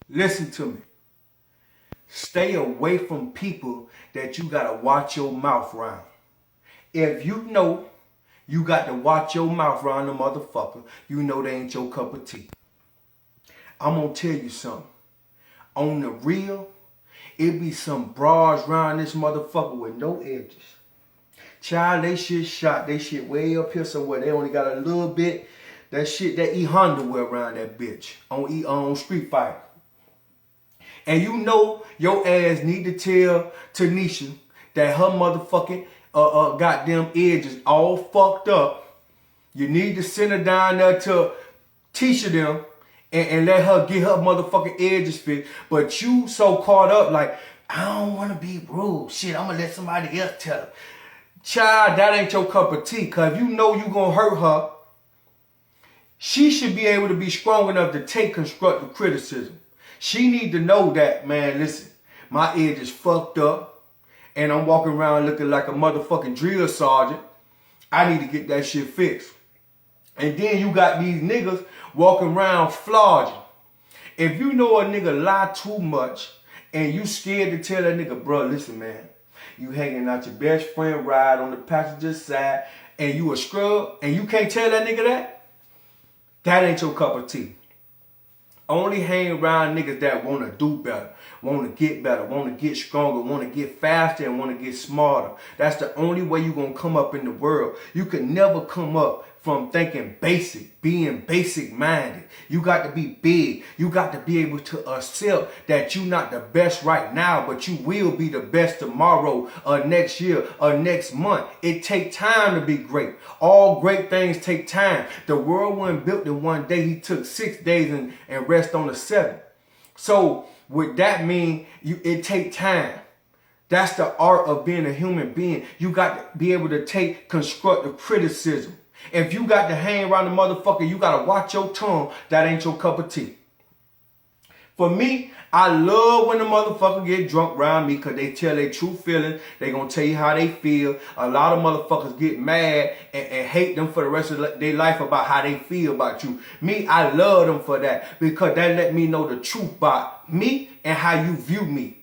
Listen to me. Stay away from people that you gotta watch your mouth around. If you know you got to watch your mouth around the motherfucker, you know they ain't your cup of tea. I'm gonna tell you something. On the real, it be some broads around this motherfucker with no edges. Child, they shit shot. They shit way up here somewhere. They only got a little bit. That shit, that Honda wear around that bitch on Street Fighter. And you know your ass need to tell Tanisha that her motherfucking goddamn edges all fucked up. You need to send her down there to Tisha them and let her get her motherfucking edges fixed. But you so caught up like, I don't want to be rude. Shit, I'm going to let somebody else tell her. Child, that ain't your cup of tea. Because if you know you going to hurt her, she should be able to be strong enough to take constructive criticism. She need to know that, man, listen, my edge is fucked up and I'm walking around looking like a motherfucking drill sergeant. I need to get that shit fixed. And then you got these niggas walking around flogging. If you know a nigga lie too much and you scared to tell that nigga, bro, listen, man, you hanging out your best friend ride on the passenger side and you a scrub and you can't tell that nigga that ain't your cup of tea. Only hang around niggas that want to do better, want to get better, want to get stronger, want to get faster, and want to get smarter. That's the only way you're going to come up in the world. You can never come up from thinking basic, being basic minded. You got to be big. You got to be able to accept that you're not the best right now, but you will be the best tomorrow or next year or next month. It takes time to be great. All great things take time. The world wasn't built in one day. He took 6 days and rest on the 7th. So with that mean, it take time. That's the art of being a human being. You got to be able to take constructive criticism. If you got to hang around the motherfucker, you got to watch your tongue. That ain't your cup of tea. For me, I love when the motherfucker get drunk around me because they tell their true feelings. They going to tell you how they feel. A lot of motherfuckers get mad and hate them for the rest of their life about how they feel about you. Me, I love them for that because that let me know the truth about me and how you view me.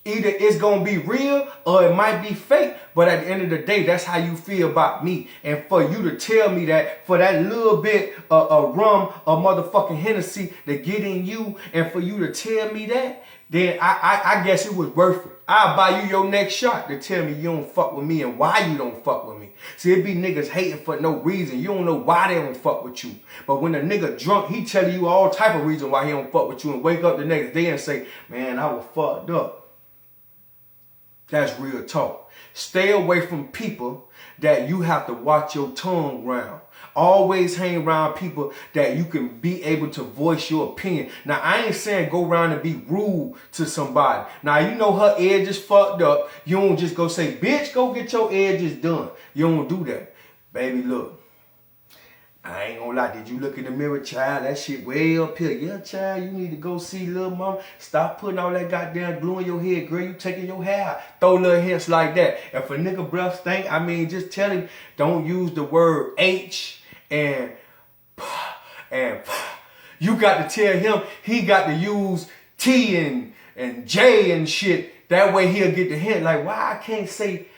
Either it's going to be real or it might be fake. But at the end of the day, that's how you feel about me. And for you to tell me that for that little bit of rum or motherfucking Hennessy to get in you and for you to tell me that, then I guess it was worth it. I'll buy you your next shot to tell me you don't fuck with me and why you don't fuck with me. See, it be niggas hating for no reason. You don't know why they don't fuck with you. But when a nigga drunk, he telling you all type of reason why he don't fuck with you and wake up the next day and say, man, I was fucked up. That's real talk. Stay away from people that you have to watch your tongue around. Always hang around people that you can be able to voice your opinion. Now, I ain't saying go around and be rude to somebody. Now, you know her edges fucked up. You don't just go say, bitch, go get your edges done. You don't do that. Baby, look. I ain't gonna lie, did you look in the mirror, child? That shit way up here. Yeah, child, you need to go see little mama. Stop putting all that goddamn glue in your head, girl. You taking your hair out. Throw little hints like that. If a nigga breath stink, I mean, just tell him, don't use the word H and you got to tell him he got to use T and J and shit. That way he'll get the hint. Like, why I can't say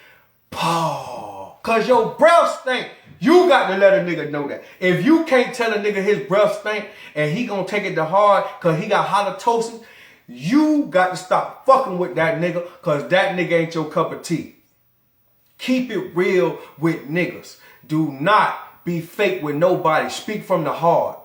Paul? Cause your breath stink. You got to let a nigga know that. If you can't tell a nigga his breath stink and he gonna take it to heart cause he got halitosis, you got to stop fucking with that nigga cause that nigga ain't your cup of tea. Keep it real with niggas. Do not be fake with nobody. Speak from the heart.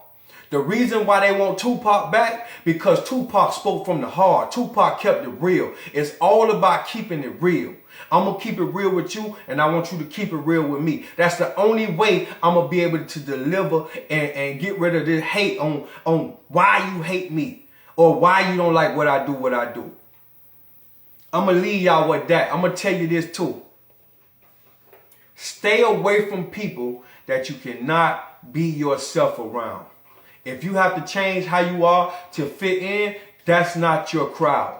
The reason why they want Tupac back, because Tupac spoke from the heart. Tupac kept it real. It's all about keeping it real. I'm going to keep it real with you, and I want you to keep it real with me. That's the only way I'm going to be able to deliver and get rid of this hate on why you hate me or why you don't like what I do. I'm going to leave y'all with that. I'm going to tell you this too. Stay away from people that you cannot be yourself around. If you have to change how you are to fit in, that's not your crowd.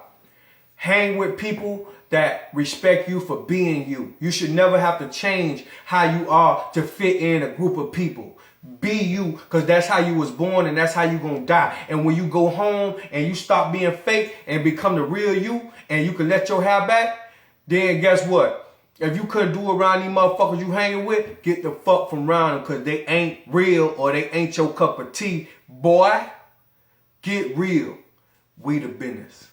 Hang with people that respect you for being you. You should never have to change how you are to fit in a group of people. Be you, because that's how you was born and that's how you gonna die. And when you go home and you stop being fake and become the real you, and you can let your hair back, then guess what? If you couldn't do around these motherfuckers you hanging with, get the fuck from around them, because they ain't real or they ain't your cup of tea. Boy, get real. We the business.